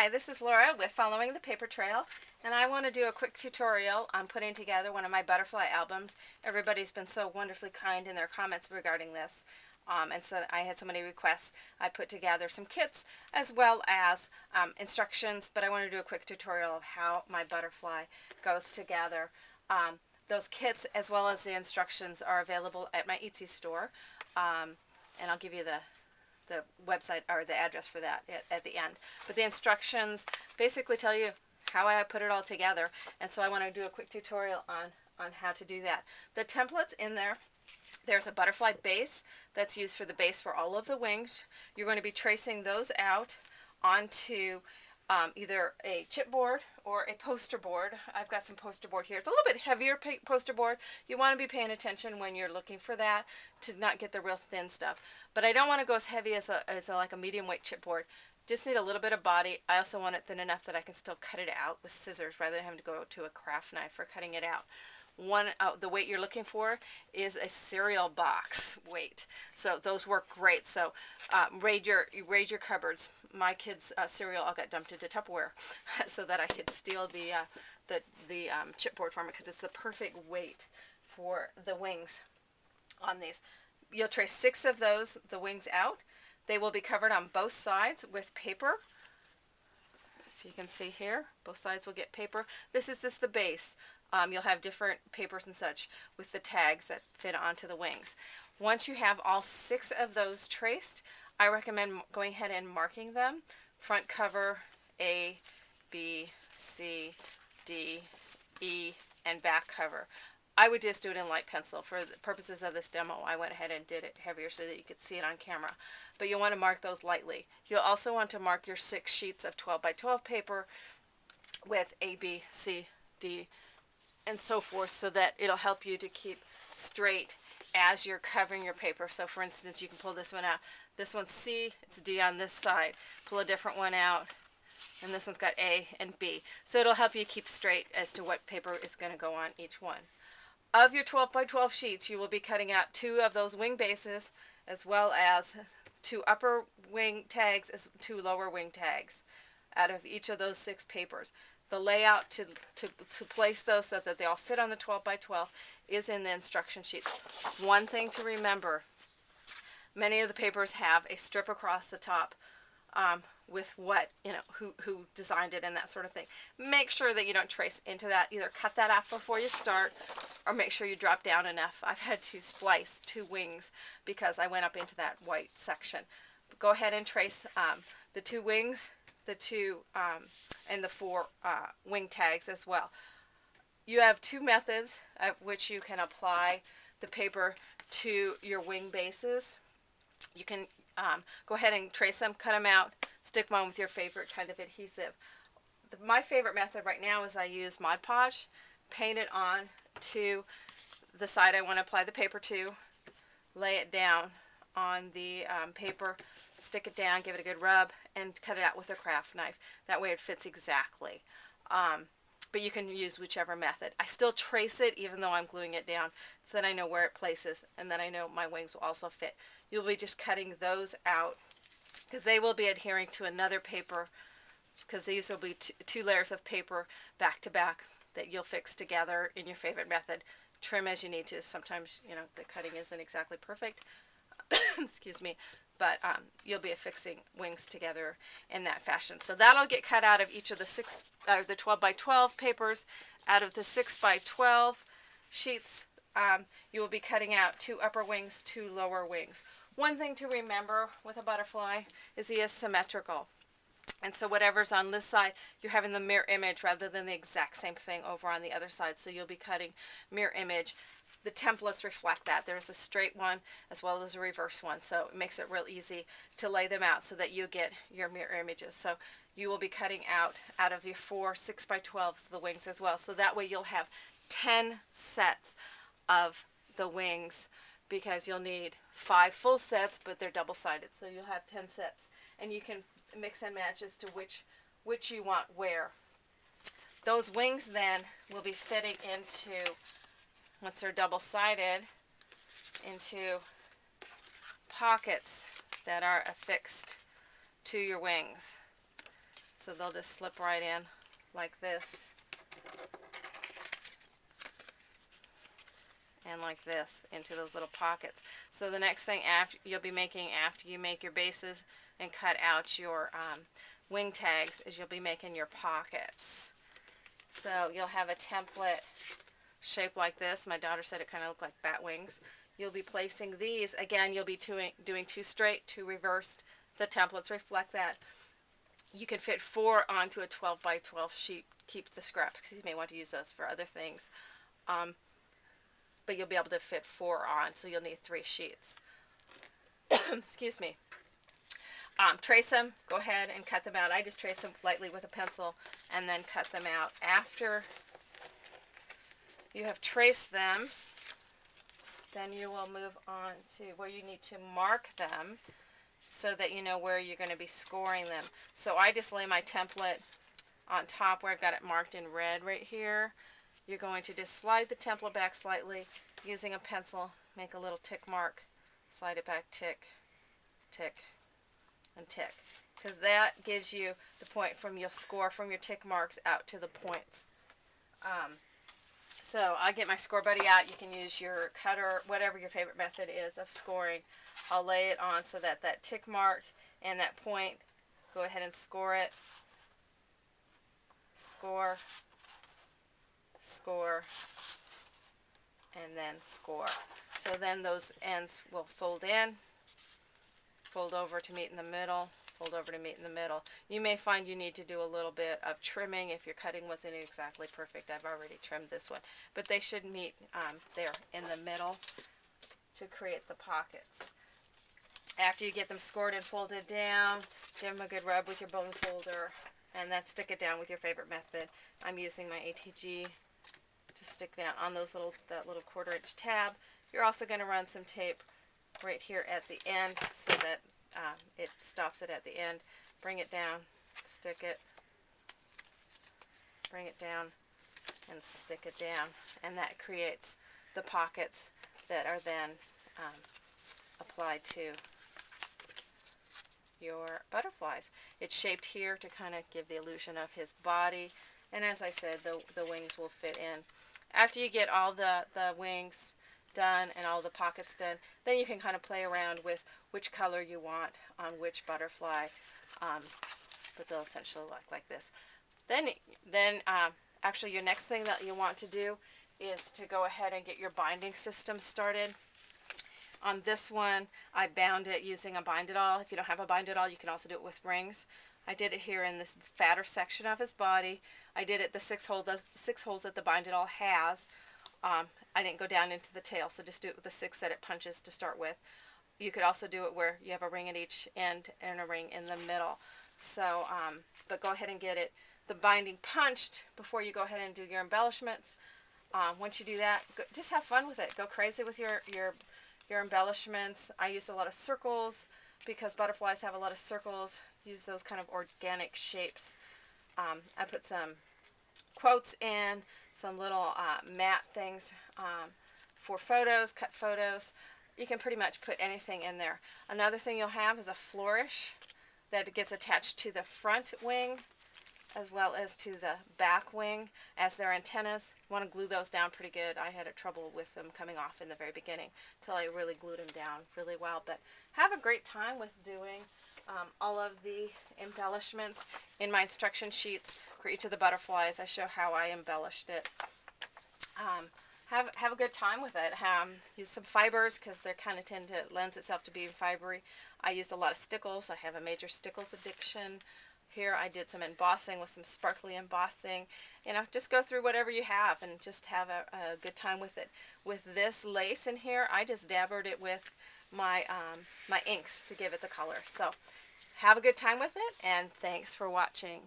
Hi, this is Laura with Following the Paper Trail, and I want to do a quick tutorial on putting together one of my butterfly albums. Everybody's been so wonderfully kind in their comments regarding this, and so I had so many requests. I put together some kits as well as instructions, but I want to do a quick tutorial of how my butterfly goes together. Those kits as well as the instructions are available at my Etsy store, and I'll give you the website or the address for that at the end. But the instructions basically tell you how I put it all together, and so I want to do a quick tutorial on how to do that. The templates in there, there's a butterfly base that's used for the base for all of the wings. You're going to be tracing those out onto either a chipboard or a poster board. I've got some poster board here. It's a little bit heavier poster board. You want to be paying attention when you're looking for that to not get the real thin stuff. But I don't want to go as heavy as like a medium weight chipboard. Just need a little bit of body. I also want it thin enough that I can still cut it out with scissors rather than having to go to a craft knife for cutting it out. The weight you're looking for is a cereal box weight, so those work great. So raid your cupboards. My kids' cereal all got dumped into Tupperware so that I could steal the chipboard from it, because it's the perfect weight for the wings on these. You'll trace 6 of the wings out. They will be covered on both sides with paper. So you can see here, both sides will get paper. This is just the base. You'll have different papers and such with the tags that fit onto the wings. Once you have all 6 of those traced, I recommend going ahead and marking them. Front cover A, B, C, D, E, and back cover. I would just do it in light pencil. For the purposes of this demo, I went ahead and did it heavier so that you could see it on camera. But you'll want to mark those lightly. You'll also want to mark your 6 sheets of 12 by 12 paper with A, B, C, D, and so forth, so that it'll help you to keep straight as you're covering your paper. So for instance, you can pull this one out. This one's C, it's D on this side. Pull a different one out, and this one's got A and B. So it'll help you keep straight as to what paper is going to go on each one. Of your 12 by 12 sheets, you will be cutting out 2 of those wing bases, as well as 2 upper wing tags as 2 lower wing tags out of each of those 6 papers. The layout to place those so that they all fit on the 12 by 12 is in the instruction sheets. One thing to remember, many of the papers have a strip across the top with what, who designed it and that sort of thing. Make sure that you don't trace into that. Either cut that off before you start, or make sure you drop down enough. I've had to splice 2 wings because I went up into that white section. But go ahead and trace the 2 wings, the 2 and the 4 wing tags as well. You have 2 methods of which you can apply the paper to your wing bases. You can go ahead and trace them, cut them out, stick them on with your favorite kind of adhesive. My favorite method right now is I use Mod Podge, paint it on to the side I want to apply the paper to, lay it down on the paper, stick it down, give it a good rub, and cut it out with a craft knife. That way it fits exactly. But you can use whichever method. I still trace it even though I'm gluing it down, so that I know where it places, and then I know my wings will also fit. You'll be just cutting those out because they will be adhering to another paper, because these will be 2 layers of paper back to back that you'll fix together in your favorite method. Trim as you need to. Sometimes, the cutting isn't exactly perfect. Excuse me, but you'll be affixing wings together in that fashion. So that'll get cut out of each of the 12 by 12 papers. Out of the 6 by 12 sheets, you will be cutting out 2 upper wings, 2 lower wings. One thing to remember with a butterfly is he is symmetrical. And so whatever's on this side, you're having the mirror image rather than the exact same thing over on the other side. So you'll be cutting mirror image. The templates reflect that. There's a straight one as well as a reverse one, so it makes it real easy to lay them out so that you get your mirror images. So you will be cutting out of your 4 6 by 12s the wings as well. So that way you'll have 10 sets of the wings, because you'll need 5 full sets, but they're double-sided, so you'll have 10 sets, and you can mix and match as to which you want where. Those wings then will be fitting into, once they're double-sided, into pockets that are affixed to your wings. So they'll just slip right in like this and like this into those little pockets. So the next thing you'll be making after you make your bases and cut out your wing tags is you'll be making your pockets. So you'll have a template shaped like this. My daughter said it kind of looked like bat wings. You'll be placing these. Again, you'll be doing 2 straight, 2 reversed. The templates reflect that. You can fit 4 onto a 12 by 12 sheet. Keep the scraps because you may want to use those for other things. But you'll be able to fit 4 on, so you'll need 3 sheets. Excuse me. Trace them. Go ahead and cut them out. I just trace them lightly with a pencil and then cut them out. After you have traced them, then you will move on to where you need to mark them so that you know where you're going to be scoring them. So I just lay my template on top where I've got it marked in red right here. You're going to just slide the template back slightly using a pencil, make a little tick mark, slide it back, tick, tick, and tick. Because that gives you the point from your score from your tick marks out to the points. So I get my score buddy out. You can use your cutter, whatever your favorite method is of scoring. I'll lay it on so that that tick mark and that point, go ahead and score it. Score, score, and then score. So then those ends will fold in, fold over to meet in the middle, fold over to meet in the middle. You may find you need to do a little bit of trimming if your cutting wasn't exactly perfect. I've already trimmed this one, but they should meet there in the middle to create the pockets. After you get them scored and folded down, give them a good rub with your bone folder, and then stick it down with your favorite method. I'm using my ATG to stick down on those that little 1/4 inch tab. You're also going to run some tape right here at the end so that it stops it at the end. Bring it down, stick it, bring it down, and stick it down, and that creates the pockets that are then applied to your butterflies. It's shaped here to kind of give the illusion of his body, and as I said, the wings will fit in. After you get all the wings done and all the pockets done, then you can kind of play around with which color you want on which butterfly, but they'll essentially look like this. Then actually your next thing that you want to do is to go ahead and get your binding system started. On this one, I bound it using a bind-it-all. If you don't have a bind-it-all, you can also do it with rings. I did it here in this fatter section of his body. I did it the 6 holes that the bind-it-all has. I didn't go down into the tail, so just do it with the 6 that it punches to start with. You could also do it where you have a ring at each end and a ring in the middle. So, but go ahead and get the binding punched before you go ahead and do your embellishments. Once you do that, just have fun with it. Go crazy with your embellishments. I use a lot of circles because butterflies have a lot of circles. Use those kind of organic shapes. I put some quotes in, some little matte things for photos, cut photos. You can pretty much put anything in there. Another thing you'll have is a flourish that gets attached to the front wing as well as to the back wing as their antennas. You want to glue those down pretty good. I had trouble with them coming off in the very beginning until I really glued them down really well. But have a great time with doing all of the embellishments. In my instruction sheets for each of the butterflies, I show how I embellished it. Have a good time with it. Use some fibers because they kind of tend to lends itself to being fibery. I used a lot of stickles. I have a major stickles addiction. Here I did some embossing with some sparkly embossing. You know, just go through whatever you have and just have a good time with it. With this lace in here, I just dabbered it with my my inks to give it the color. So have a good time with it, and thanks for watching.